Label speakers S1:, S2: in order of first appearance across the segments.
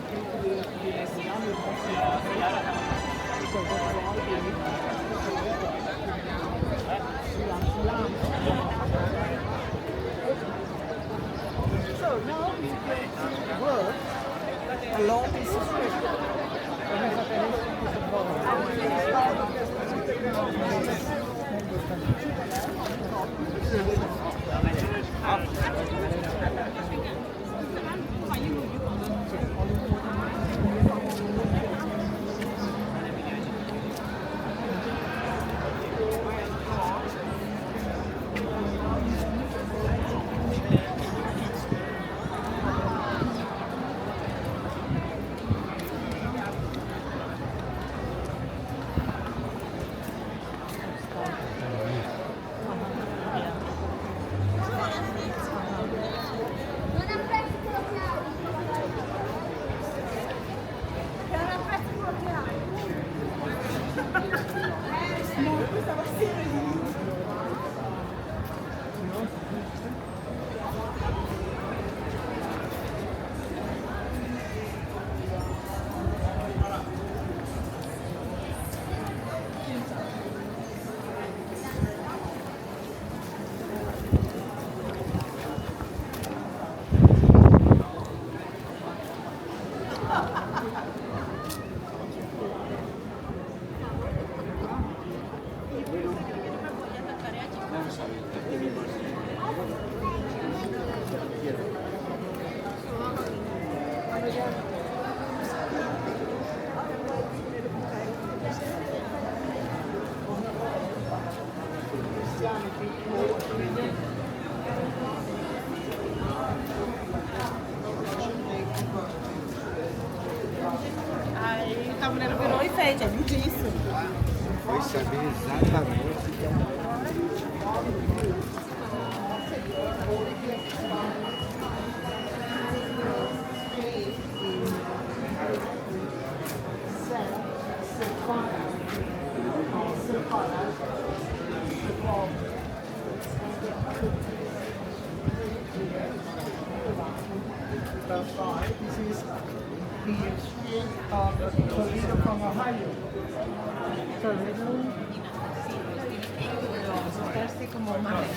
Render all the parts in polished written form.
S1: So now we going to work along this street. Aí a mulher virou enfeite, é lindíssimo.
S2: Foi saber exatamente.
S1: This is the street of Toledo from Ohio. Toledo. Parece como más.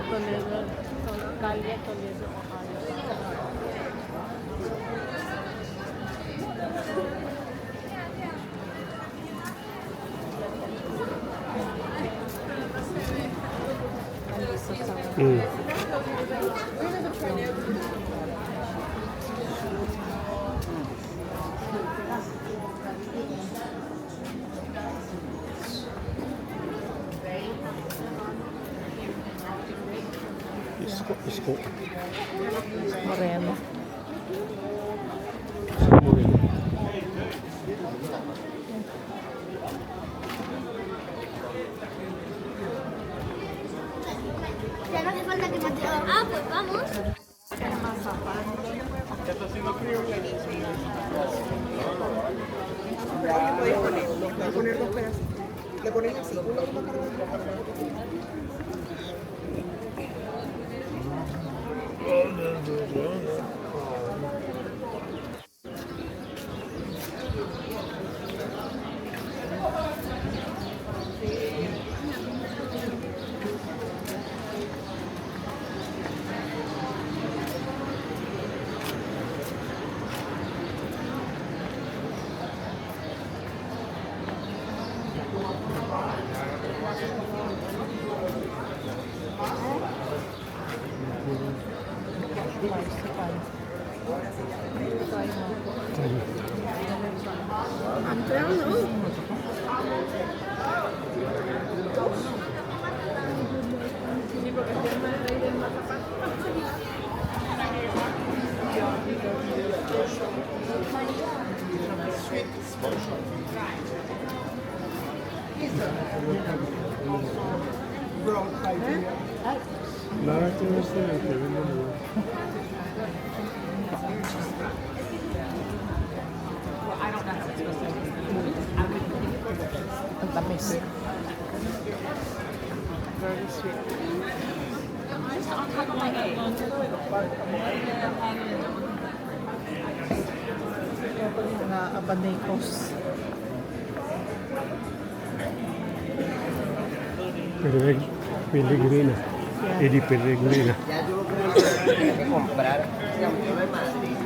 S3: Toledo, calle Toledo, Ohio.
S2: Isko.
S3: Moreno.
S2: Moreno.
S4: Ya no hace falta que mate. Ah, pues vamos.
S1: Puedes poner dos pedazos. Le pones así, uno para cada
S2: Nada que no se ve, que vende
S3: Matamis. Very sweet. Mga abanicos.
S2: Pellegrina. E di Pellegrina.
S1: Ya yo creo que hay que comprar. Ya, yo de Madrid.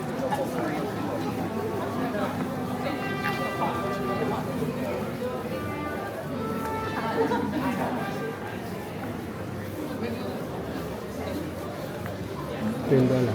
S2: $10. Lindana.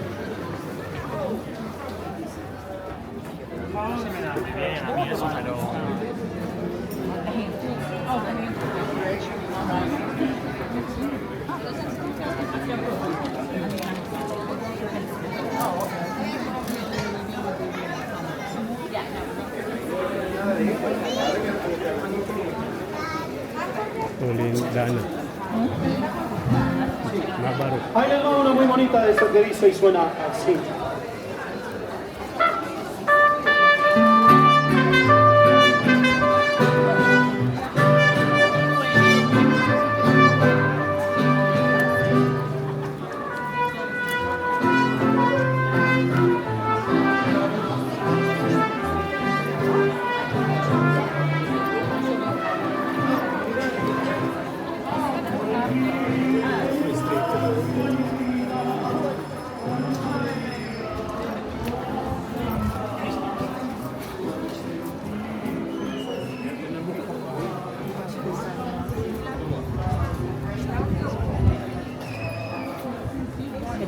S2: Bárbaro.
S5: Ahí les va una muy bonita de esta que dice y suena así.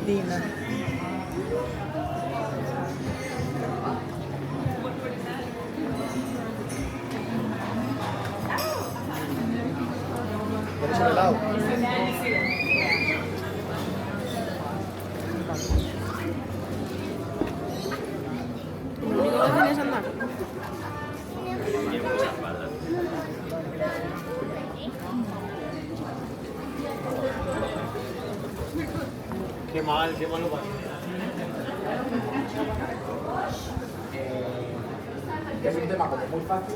S3: Medina.
S1: ¿Quieres un helado?
S5: Qué mal lo va.
S1: Es un tema como muy fácil.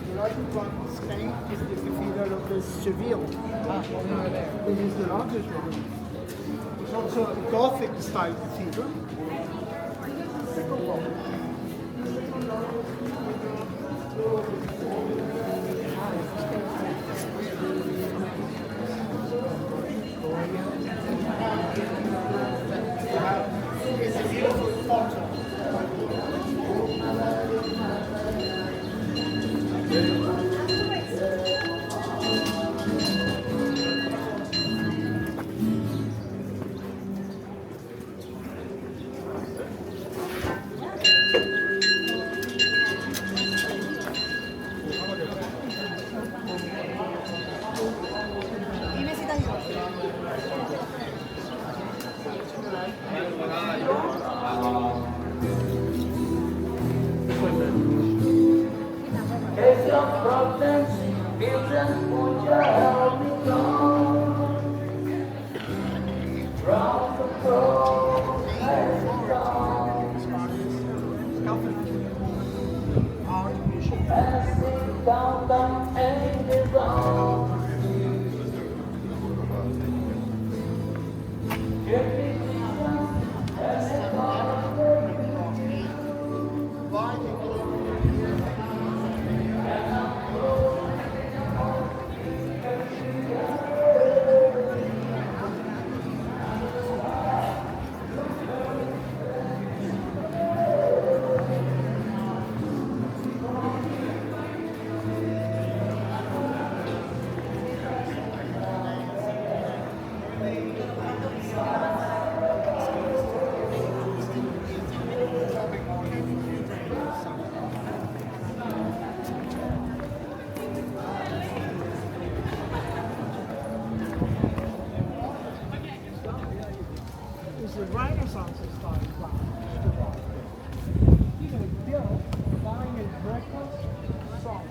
S1: The largest one in Spain is the Cathedral of the Seville. This is the largest one. It's also a Gothic style cathedral. It's a beautiful photo. It's a Renaissance style plant. cathedral was built by a Greco song.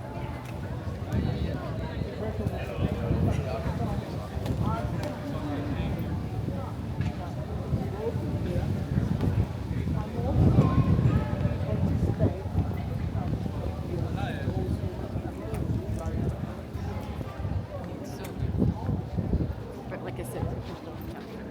S3: But like I said, there's no chapter.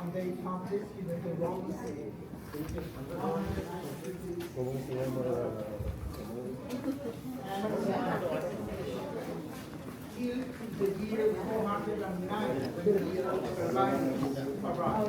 S1: And they found it in the Roman till the year 409, when the Romans arrived.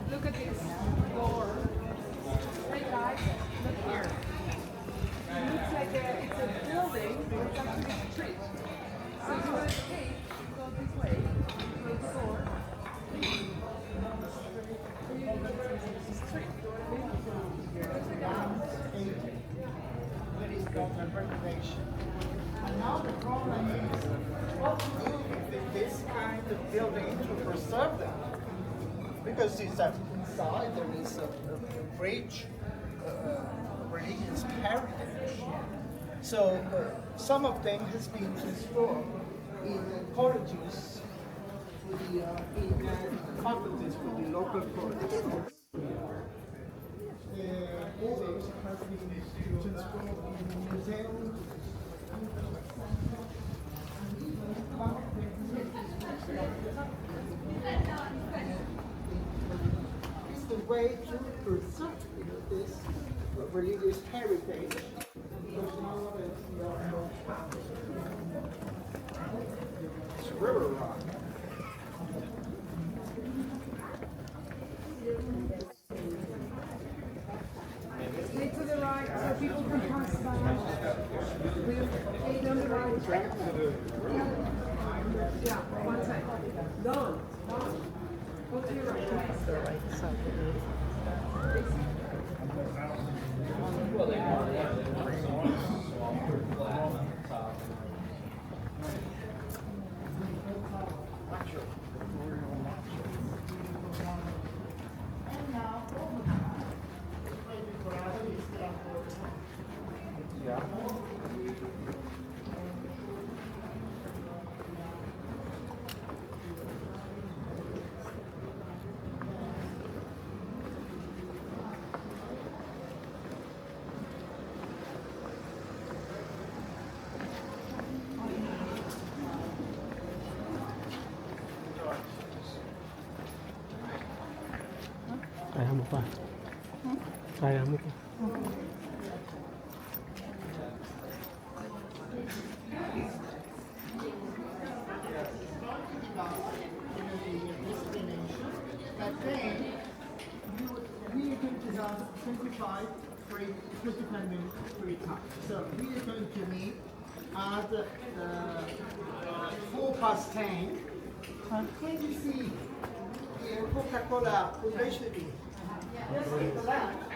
S3: Look at this door. Hey guys, look here. It looks like it's a building, but it's actually a street. So you want to take, you go this way, close the door. Street.
S1: That is government regulation. And now the problem is what to do with this kind of building to preserve them. Because it's inside there is a rich religious heritage. So some of them has been transformed in colleges with the in faculties with the local colleges. The buildings have been transformed in museums. It's the way to preserve this religious heritage. It's river rock.
S6: Stay to the right so people can pass by. Stay on the right. Yeah, one side. Down. Go to your right.
S2: Kaya mo pa. Kaya mo pa.
S1: But then, we are going to have 25 minutes free time. So we are going to meet at 10:04. And can you see here Coca-Cola, University? Yes, it's that.